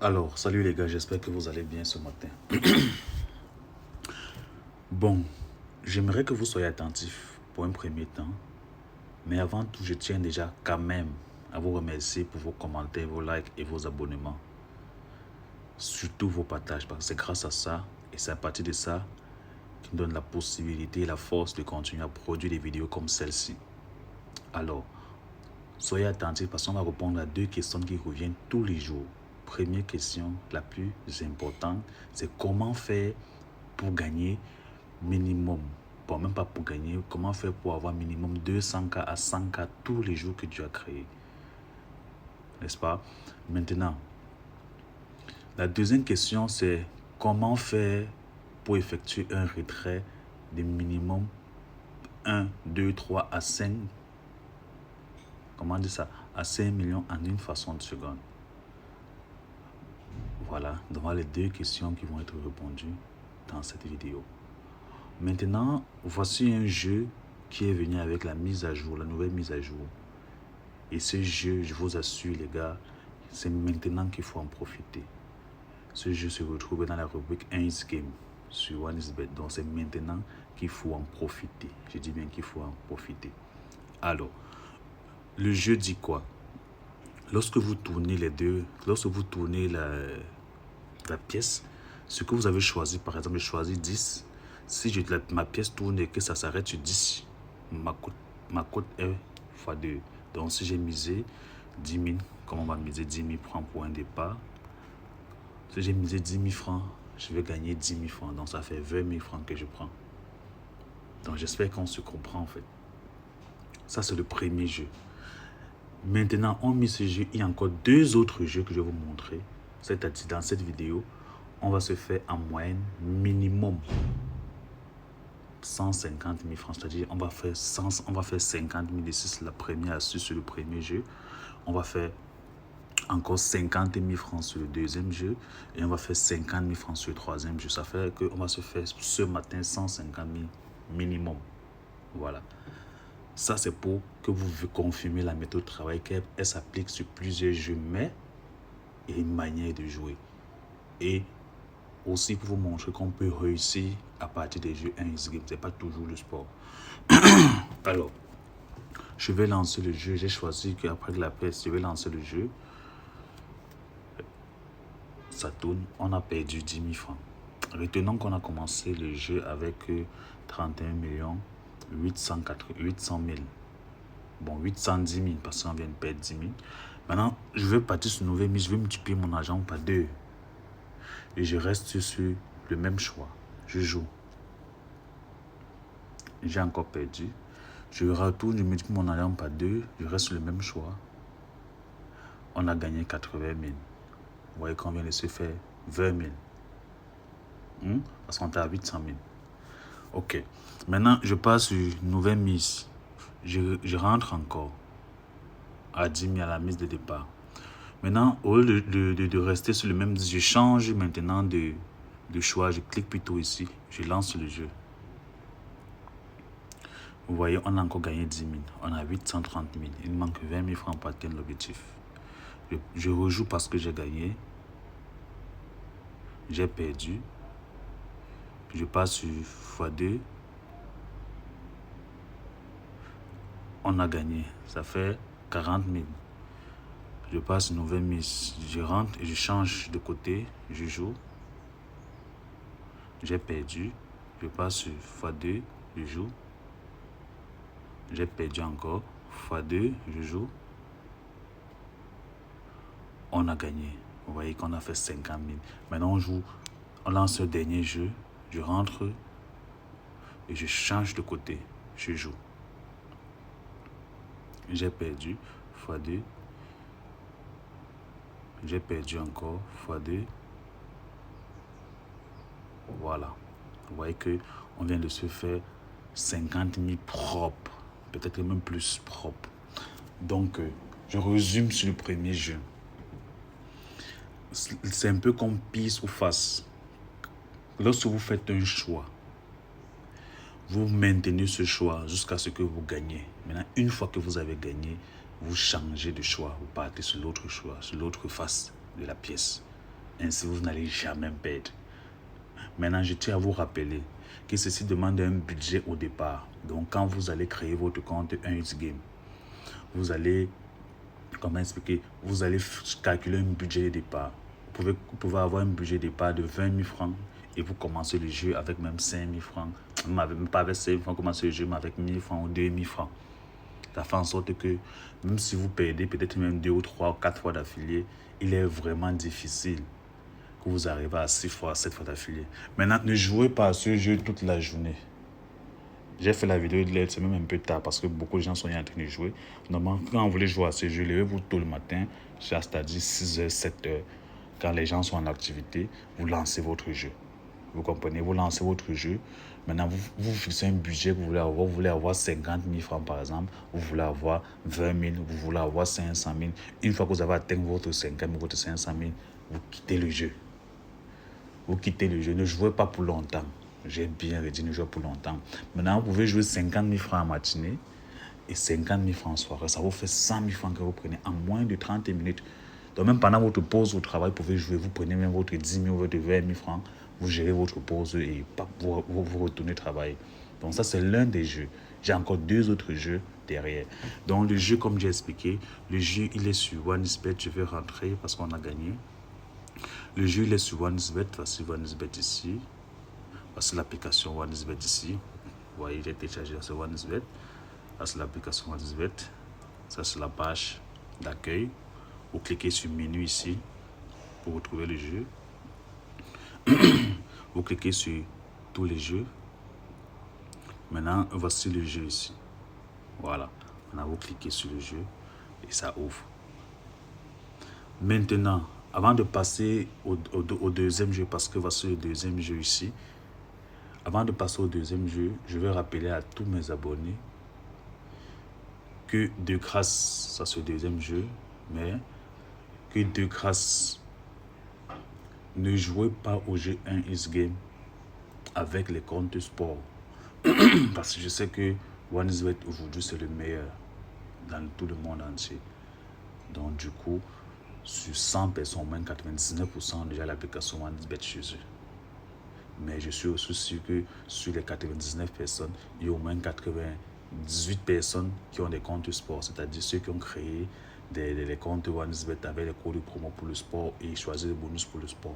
Alors, salut les gars, j'espère que vous allez bien ce matin. Bon, j'aimerais que vous soyez attentifs pour un premier temps. Mais avant tout, je tiens déjà quand même à vous remercier pour vos commentaires, vos likes et vos abonnements. Surtout vos partages, parce que c'est grâce à ça et c'est à partir de ça qui me donne la possibilité et la force de continuer à produire des vidéos comme celle-ci. Alors, soyez attentifs parce qu'on va répondre à 2 questions qui reviennent tous les jours. Première question, la plus importante, c'est comment faire pour gagner minimum, bon, même pas pour gagner, comment faire pour avoir minimum 200K à 100K tous les jours que tu as créé, n'est-ce pas? Maintenant, la deuxième question, c'est comment faire pour effectuer un retrait de minimum 1, 2, 3 à 5, comment dire ça, à 5 millions en une fraction de seconde. Voilà, devant les 2 questions qui vont être répondues dans cette vidéo. Maintenant, voici un jeu qui est venu avec la mise à jour, la nouvelle mise à jour. Et ce jeu, je vous assure les gars, c'est maintenant qu'il faut en profiter. Ce jeu se retrouve dans la rubrique 1x Game sur OneXBet. Donc c'est maintenant qu'il faut en profiter. Je dis bien qu'il faut en profiter. Alors, le jeu dit quoi? Lorsque vous tournez les deux, lorsque vous tournez la pièce, ce que vous avez choisi, par exemple, j'ai choisi 10. Si ma pièce tourne et que ça s'arrête sur 10, ma cote est x2. Donc si j'ai misé 10 000, comme on va miser 10 000 francs pour un départ, si j'ai misé 10 000 francs, je vais gagner 10 000 francs. Donc ça fait 20 000 francs que je prends. Donc j'espère qu'on se comprend en fait. Ça c'est le premier jeu. Maintenant, on met ce jeu, il y a encore 2 autres jeux que je vais vous montrer. C'est-à-dire dans cette vidéo, on va se faire en moyenne minimum 150 000 francs. C'est-à-dire on va faire 50 000 ici, c'est la première astuce sur le premier jeu. On va faire encore 50 000 francs sur le deuxième jeu. Et on va faire 50 000 francs sur le troisième jeu. Ça fait qu'on va se faire ce matin 150 000 minimum. Voilà. Ça, c'est pour que vous confirmez la méthode de travail qu'elle s'applique sur plusieurs jeux, mais et une manière de jouer. Et aussi pour vous montrer qu'on peut réussir à partir des jeux 1x Game. Ce n'est pas toujours le sport. Alors, je vais lancer le jeu. J'ai choisi qu'après la peste, je vais lancer le jeu. Ça tourne. On a perdu 10 000 francs. Retenons qu'on a commencé le jeu avec 31 800 000. Bon, 810 000 parce qu'on vient de perdre 10 000. Maintenant, je vais partir sur une nouvelle mise. Je vais multiplier mon argent par 2. Et je reste sur le même choix. Je joue. J'ai encore perdu. Je retourne, je multiplie mon argent par 2. Je reste sur le même choix. On a gagné 80 000. Vous voyez qu'on vient de se faire 20 000. Parce qu'on est à 800 000. Ok. Maintenant, je passe sur une nouvelle mise. Je rentre encore à 10 000 à la mise de départ. Maintenant, au lieu de rester sur le même, je change maintenant de choix. Je clique plutôt ici. Je lance le jeu. Vous voyez, on a encore gagné 10 000. On a 830 000. Il manque 20 000 francs pour atteindre l'objectif. Je rejoue parce que j'ai gagné. J'ai perdu. Je passe sur x2. On a gagné. Ça fait 40 000. Je passe une nouvelle mise. Je rentre et je change de côté. Je joue. J'ai perdu. Je passe sur x2. Je joue. J'ai perdu encore. x2. Je joue. On a gagné. Vous voyez qu'on a fait 50 000. Maintenant, on joue. On lance le dernier jeu. Je rentre. Et je change de côté. Je joue. J'ai perdu. x2. J'ai perdu encore. x2. Voilà. Vous voyez qu'on vient de se faire 50 000 propres. Peut-être même plus propres. Donc, je résume sur le premier jeu. C'est un peu comme pisse ou face. Lorsque vous faites un choix, vous maintenez ce choix jusqu'à ce que vous gagnez. Maintenant, une fois que vous avez gagné, vous changez de choix. Vous partez sur l'autre choix, sur l'autre face de la pièce. Ainsi, vous n'allez jamais perdre. Maintenant, je tiens à vous rappeler que ceci demande un budget au départ. Donc, quand vous allez créer votre compte 1xGame, vous allez, comment expliquer, vous allez calculer un budget de départ. Vous pouvez avoir un budget de départ de 20 000 francs et vous commencez le jeu avec même 5 000 francs. Même pas avec 5 000 francs, commencez le jeu, mais avec 1 000 francs ou 2 000 francs. Ça fait en sorte que même si vous perdez peut-être même 2 ou 3 ou 4 fois d'affilée, il est vraiment difficile que vous arrivez à 6 fois, 7 fois d'affilée. Maintenant, ne jouez pas à ce jeu toute la journée. J'ai fait la vidéo de l'aide, c'est même un peu tard parce que beaucoup de gens sont en train de jouer. Normalement, quand vous voulez jouer à ce jeu, levez-vous tôt le matin, c'est-à-dire 6h, 7h. Quand les gens sont en activité, vous lancez votre jeu. Vous comprenez? Vous lancez votre jeu. Maintenant, vous fixez un budget que vous voulez avoir. Vous voulez avoir 50 000 francs, par exemple. Vous voulez avoir 20 000. Vous voulez avoir 500 000. Une fois que vous avez atteint votre 50 000, votre 500 000, vous quittez le jeu. Vous quittez le jeu. Ne jouez pas pour longtemps. J'ai bien dit, ne jouez pour longtemps. Maintenant, vous pouvez jouer 50 000 francs en matinée et 50 000 francs en soirée. Ça vous fait 100 000 francs que vous prenez en moins de 30 minutes. Donc, même pendant votre pause au travail, vous pouvez jouer. Vous prenez même votre 10 000 ou votre 20 000 francs. Vous gérez votre pause et vous retournez travailler. Donc, ça, c'est l'un des jeux. J'ai encore 2 autres jeux derrière. Donc, le jeu, comme j'ai expliqué, le jeu, il est sur OneXBet. Je vais rentrer parce qu'on a gagné. Le jeu, il est sur OneXBet. Voici OneXBet ici. Voici l'application OneXBet ici. Vous voyez, j'ai téléchargé sur OneXBet. Voici l'application OneXBet. Ça, c'est la page d'accueil. Vous cliquez sur menu ici pour retrouver le jeu. Vous cliquez sur tous les jeux. Maintenant, voici le jeu ici. Voilà. Maintenant, vous cliquez sur le jeu et ça ouvre. Maintenant, avant de passer au deuxième jeu, parce que voici le deuxième jeu ici. Avant de passer au deuxième jeu, je vais rappeler à tous mes abonnés que de grâce, ça c'est le deuxième jeu, mais que de grâce, ne jouez pas au jeu 1xGame avec les comptes sport. Parce que je sais que OneXBet aujourd'hui c'est le meilleur dans tout le monde entier. Donc du coup, sur 100 personnes, au moins 99% ont déjà l'application OneXBet chez eux. Mais je suis aussi sûr que sur les 99 personnes, il y a au moins 98 personnes qui ont des comptes sport, c'est-à-dire ceux qui ont créé des comptes OneXBet avec les codes de promo pour le sport et choisir les bonus pour le sport.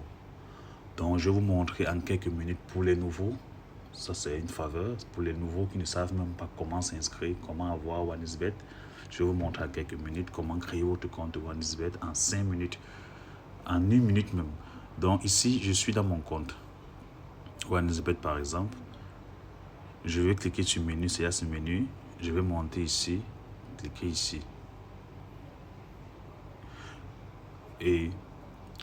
Donc je vais vous montrer en quelques minutes pour les nouveaux. Ça c'est une faveur pour les nouveaux qui ne savent même pas comment s'inscrire, comment avoir OneXBet. Je vais vous montrer en quelques minutes comment créer votre compte OneXBet en 5 minutes, en 1 minute même. Donc ici, je suis dans mon compte OneXBet par exemple. Je vais cliquer sur menu, c'est à ce menu. Je vais monter ici, cliquer ici. Et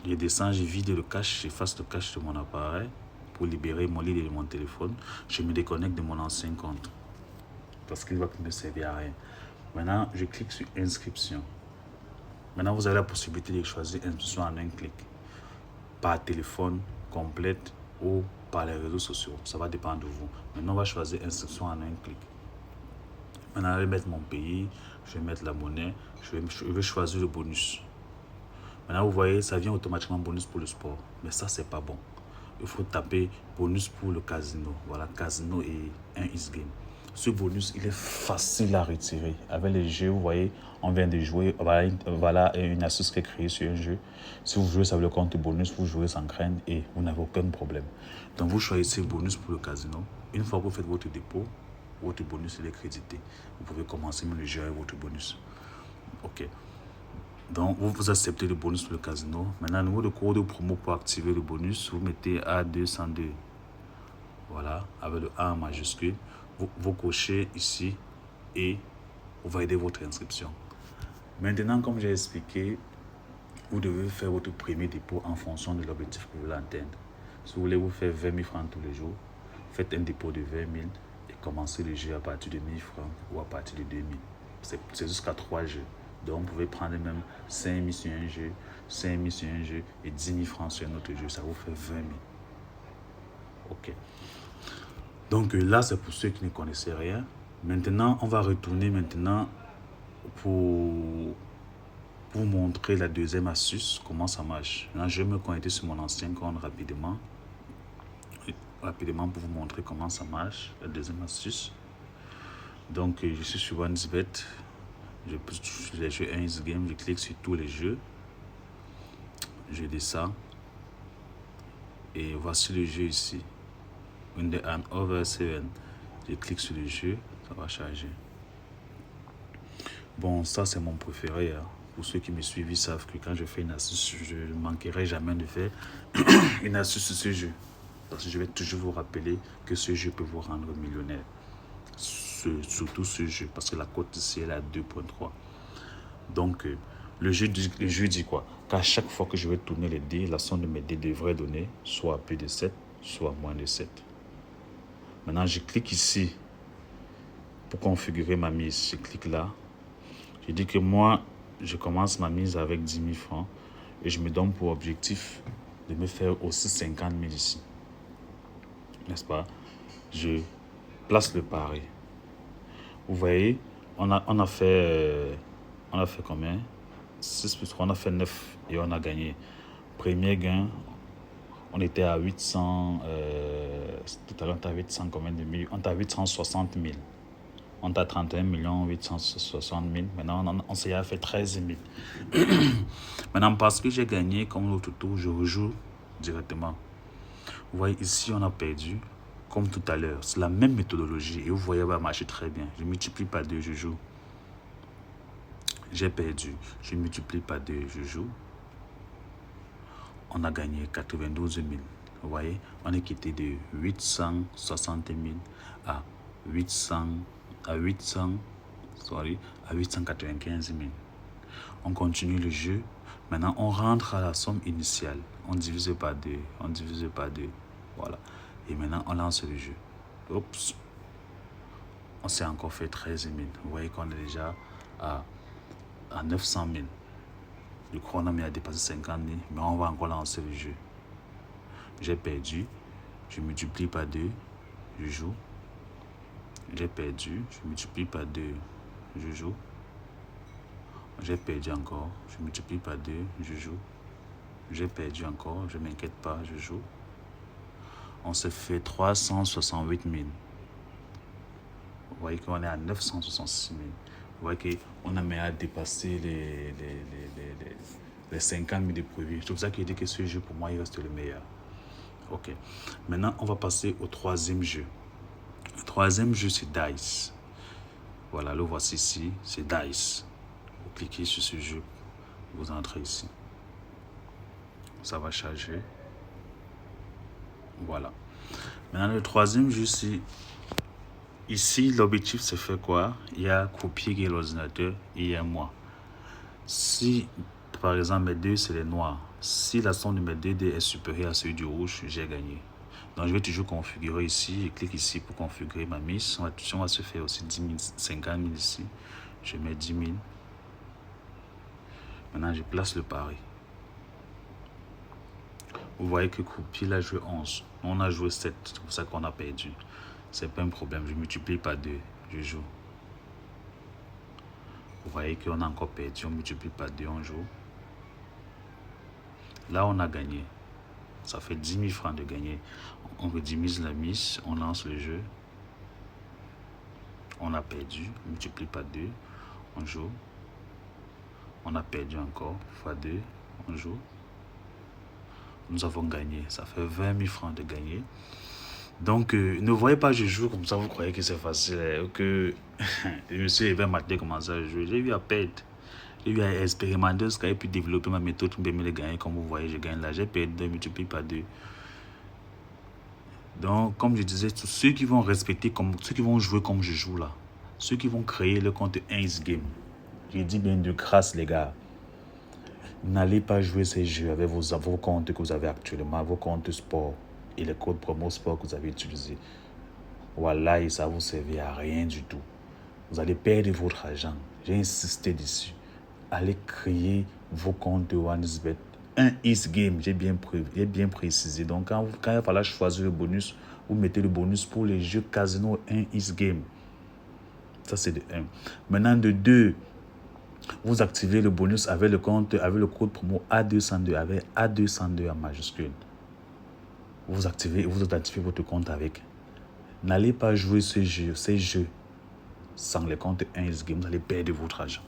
je descends, je vide le cache, j'efface le cache de mon appareil pour libérer mon lit de mon téléphone. Je me déconnecte de mon ancien compte parce qu'il va me servir à rien. Maintenant, je clique sur inscription. Maintenant, vous avez la possibilité de choisir inscription en un clic, par téléphone complète ou par les réseaux sociaux. Ça va dépendre de vous. Maintenant, on va choisir inscription en un clic. Maintenant, je vais mettre mon pays, je vais mettre la monnaie, je vais choisir le bonus. Maintenant, vous voyez, ça vient automatiquement bonus pour le sport. Mais ça, c'est pas bon. Il faut taper bonus pour le casino. Voilà, casino et 1xGame. Ce bonus, il est facile à retirer. Avec les jeux, vous voyez, on vient de jouer. Voilà une astuce qui est créée sur un jeu. Si vous jouez sur le compte bonus, vous jouez sans crainte et vous n'avez aucun problème. Donc, vous choisissez bonus pour le casino. Une fois que vous faites votre dépôt, votre bonus il est crédité. Vous pouvez commencer le jeu avec votre bonus. OK. Donc, vous acceptez le bonus pour le casino. Maintenant, au niveau de code de promo pour activer le bonus, vous mettez A202. Voilà, avec le A en majuscule. Vous cochez ici et vous validez votre inscription. Maintenant, comme j'ai expliqué, vous devez faire votre premier dépôt en fonction de l'objectif que vous voulez atteindre. Si vous voulez vous faire 20 000 francs tous les jours, faites un dépôt de 20 000 et commencez le jeu à partir de 1 000 francs ou à partir de 2 000. C'est jusqu'à 3 jeux. Donc, vous pouvez prendre même 5 000 sur un jeu, 5 000 sur un jeu et 10 000 francs sur un autre jeu. Ça vous fait 20 000. OK. Donc là, c'est pour ceux qui ne connaissaient rien. Maintenant, on va retourner maintenant pour pour vous montrer la deuxième astuce, comment ça marche. Là, je vais me connecter sur mon ancien compte rapidement pour vous montrer comment ça marche, la deuxième astuce. Donc, je suis sur OneXBet, j'ai joué un X-Game, je clique sur tous les jeux, je descends, et voici le jeu ici, Under and Over 7. Je clique sur le jeu, ça va charger. Bon, ça c'est mon préféré. Hein. Pour ceux qui me suivent, ils savent que quand je fais une astuce, je ne manquerai jamais de faire une astuce sur ce jeu. Parce que je vais toujours vous rappeler que ce jeu peut vous rendre millionnaire. Surtout ce jeu, parce que la cote ici est à 2.3. Donc, le jeu dit quoi? Qu'à chaque fois que je vais tourner les dés, la somme de mes dés devrait donner soit plus de 7, soit moins de 7. Maintenant, je clique ici pour configurer ma mise. Je clique là. Je dis que moi, je commence ma mise avec 10 000 francs et je me donne pour objectif de me faire aussi 50 000 ici. N'est-ce pas? Je place le pari. Vous voyez, on a fait combien? 6 plus 3, on a fait 9 et on a gagné. Premier gain, on était à 800, tout à l'heure on était à 800 combien de millions? On était à 860 000. On est à 31 860 000. Maintenant, on s'est fait 13 000. Maintenant, parce que j'ai gagné comme l'autre tour, je rejoue directement. Vous voyez, ici, on a perdu, comme tout à l'heure. C'est la même méthodologie. Et vous voyez, ça va marcher très bien. Je multiplie par 2, je joue. J'ai perdu. Je multiplie par 2, je joue. On a gagné 92 000. Vous voyez, on est quitté de 860 000 à 895 000. On continue le jeu. Maintenant, on rentre à la somme initiale. On divise par 2. Voilà. Et maintenant, on lance le jeu. Oups. On s'est encore fait 13 000. Vous voyez qu'on est déjà à 900 000. Le chronomètre a dépassé 50 000. Mais on va encore lancer le jeu. J'ai perdu. Je multiplie par 2. Je joue. J'ai perdu, je multiplie par 2, je joue. J'ai perdu encore, je multiplie par 2, je joue. J'ai perdu encore, je ne m'inquiète pas, je joue. On se fait 368 000. Vous voyez qu'on est à 966 000. Vous voyez qu'on a même à dépasser les 50 000 de prévu. C'est pour ça qu'il dit que ce jeu, pour moi, il reste le meilleur. Ok. Maintenant, on va passer au troisième jeu. Le troisième jeu, c'est Dice. Voilà, le voici ici, c'est Dice. Vous cliquez sur ce jeu, vous entrez ici. Ça va charger. Voilà. Maintenant, le troisième jeu, c'est... Ici, l'objectif, c'est faire quoi? Il y a copier l'ordinateur et il y a moi. Si, par exemple, mes deux, c'est les noirs. Si la somme de mes deux dés est supérieure à celui du rouge, j'ai gagné. Donc, je vais toujours configurer ici. Je clique ici pour configurer ma mise. On va se faire aussi 10 000, 50 000 ici. Je mets 10 000. Maintenant, je place le pari. Vous voyez que Croupier a joué 11. On a joué 7. C'est pour ça qu'on a perdu. C'est pas un problème. Je multiplie par 2. Je joue. Vous voyez qu'on a encore perdu. On multiplie par 2. On joue. Là, on a gagné. Ça fait 10 000 francs de gagner. On redimise la mise. On lance le jeu. On a perdu. On multiplie par 2. On joue. On a perdu encore. Fois 2. On joue. Nous avons gagné. Ça fait 20 000 francs de gagner. Donc, ne voyez pas, je joue comme ça, vous croyez que c'est facile. Que je me suis éveillé matin, commencé à jouer. J'ai eu à perdre. J'ai eu à expérimenter ce et puis développer ma méthode pour me gagner. Comme vous voyez, je gagne là. J'ai perdu 2, multiplié par 2. Donc, comme je disais, tous ceux qui vont respecter, ceux qui vont jouer comme je joue là, ceux qui vont créer le compte 1 Game, je dis bien de grâce, les gars. N'allez pas jouer ces jeux avec vos comptes que vous avez actuellement, vos comptes sport et les codes promo sport que vous avez utilisés. Voilà, ça ne vous servira à rien du tout. Vous allez perdre votre argent. J'ai insisté dessus. Allez créer vos comptes de OneXBet. 1x Game, j'ai bien précisé. Donc, quand il va falloir choisir le bonus, vous mettez le bonus pour les jeux casino 1x Game. Ça, c'est de 1. Maintenant, de 2, Vous activez le bonus avec le code promo A202, avec A202 en majuscule. Vous activez votre compte avec. N'allez pas jouer ces jeux sans les comptes 1 Game, vous allez perdre votre argent.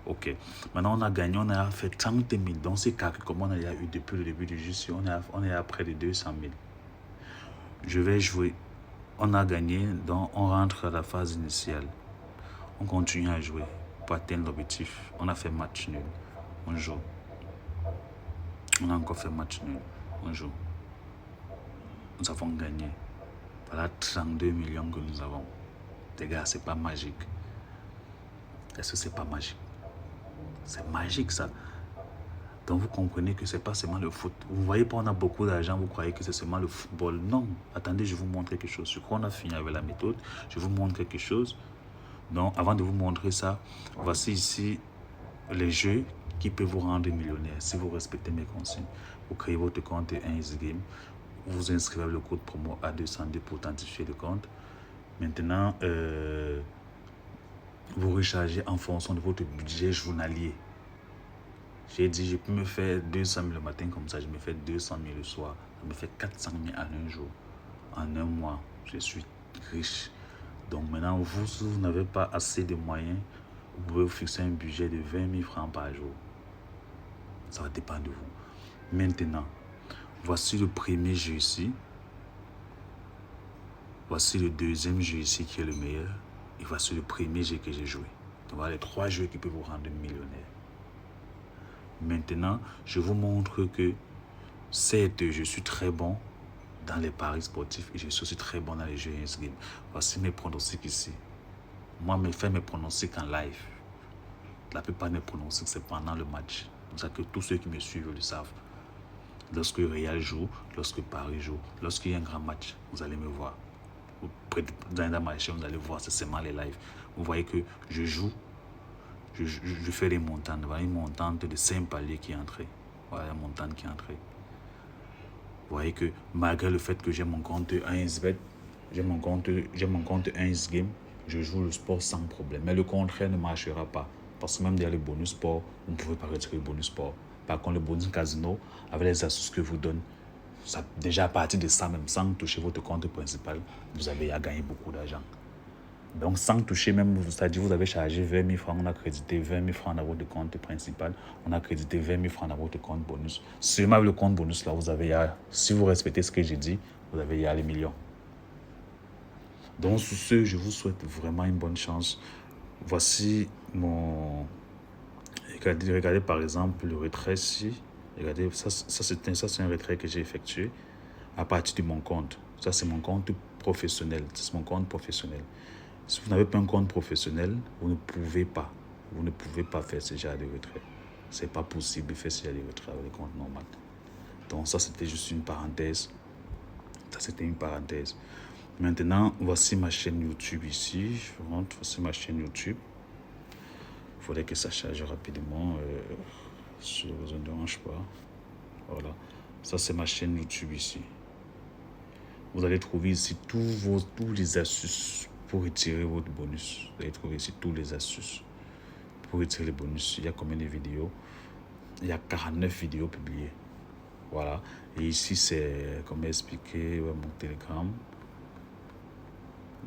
Ok, maintenant on a gagné, on a fait 30 000. Donc c'est comme on a eu depuis le début du jeu, on est à près de 200 000. Je vais jouer. On a gagné, donc on rentre à la phase initiale. On continue à jouer pour atteindre l'objectif. On a fait match nul. On joue. On a encore fait match nul. On joue. Nous avons gagné. Voilà 32 millions que nous avons. Les gars, c'est pas magique. Est-ce que c'est pas magique? C'est magique ça. Donc vous comprenez que c'est pas seulement le foot. Vous voyez pas, on a beaucoup d'argent, vous croyez que c'est seulement le football. Non, attendez, je vous montre quelque chose. Je crois qu'on a fini avec la méthode. Je vous montre quelque chose. Donc avant de vous montrer ça, voici ici les jeux qui peuvent vous rendre millionnaire si vous respectez mes consignes. Vous créez votre compte 1xGame, vous vous inscrivez avec le code promo A202 pour authentifier le compte. Maintenant, vous rechargez en fonction de votre budget journalier. J'ai dit, je peux me faire 200 000 le matin comme ça, je me fais 200 000 le soir. Ça me fait 400 000 en un jour. En un mois, je suis riche. Donc maintenant, vous, si vous n'avez pas assez de moyens, vous pouvez vous fixer un budget de 20 000 francs par jour. Ça va dépendre de vous. Maintenant, voici le premier jeu ici. Voici le deuxième jeu ici qui est le meilleur. Et voici le premier jeu que j'ai joué. Donc voilà les 3 jeux qui peuvent vous rendre millionnaire. Maintenant, je vous montre que certes, je suis très bon dans les paris sportifs et je suis aussi très bon dans les jeux game. Voici mes pronostics ici. Moi, je fais mes pronostics en live. La plupart de mes pronostics, c'est pendant le match. C'est ça que tous ceux qui me suivent le savent. Lorsque Real joue, lorsque Paris joue, lorsqu'il y a un grand match, vous allez me voir. Dans ma chaîne, vous allez voir, c'est seulement les lives. Vous voyez que je joue, je fais des montantes. Voilà une montante de 5 paliers qui est entrée. Voilà la montante qui est entrée. Vous voyez que malgré le fait que j'ai mon compte 1xBet, j'ai mon compte 1xGame, je joue le sport sans problème. Mais le contraire ne marchera pas. Parce que même derrière le bonus sport, vous ne pouvez pas retirer le bonus sport. Par contre, le bonus casino, avec les astuces que vous donne, ça, déjà à partir de ça, même sans toucher votre compte principal, vous avez à gagner beaucoup d'argent. Donc, sans toucher même, c'est-à-dire vous avez chargé 20 000 francs, on a crédité 20 000 francs dans votre compte principal, on a crédité 20 000 francs dans votre compte bonus. Seulement avec le compte bonus, là, vous avez, si vous respectez ce que j'ai dit, vous avez les millions. Donc, sur ce, je vous souhaite vraiment une bonne chance. Voici mon... Regardez par exemple le retrait ici. Regardez, ça c'est un retrait que j'ai effectué à partir de mon compte. Ça, c'est mon compte professionnel. C'est mon compte professionnel. Si vous n'avez pas un compte professionnel, vous ne pouvez pas faire ce genre de retrait. C'est pas possible de faire ce genre de retrait avec le compte normal. Donc ça, c'était juste une parenthèse. Ça, c'était une parenthèse. Maintenant, voici ma chaîne YouTube ici. Je rentre, voici ma chaîne YouTube. Il faudrait que ça charge rapidement. Si ça ne dérange pas. Voilà. Ça, c'est ma chaîne YouTube ici. Vous allez trouver ici tous les astuces pour retirer votre bonus. Vous allez trouver ici tous les astuces pour retirer les bonus. Il y a combien de vidéos? Il y a 49 vidéos publiées. Voilà. Et ici, c'est, comme expliqué, mon Telegram.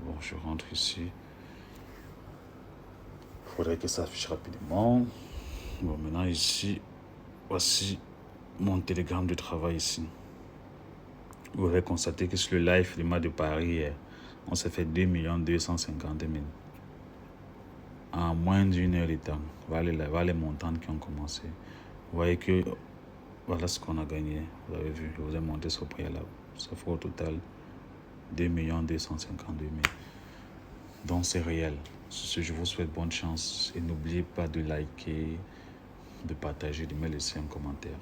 Bon, je rentre ici. Il faudrait que ça affiche rapidement. Bon, maintenant ici, voici mon Telegram de travail ici. Vous allez constater que sur le live du mois de Paris, on s'est fait 2 250 000. En moins d'une heure de temps. Voilà les montants qui ont commencé. Vous voyez que voilà ce qu'on a gagné. Vous avez vu, je vous ai monté ce préalable. Ça fait au total 2 252 000. Donc c'est réel. Je vous souhaite bonne chance et n'oubliez pas de liker, de partager, de me laisser un commentaire.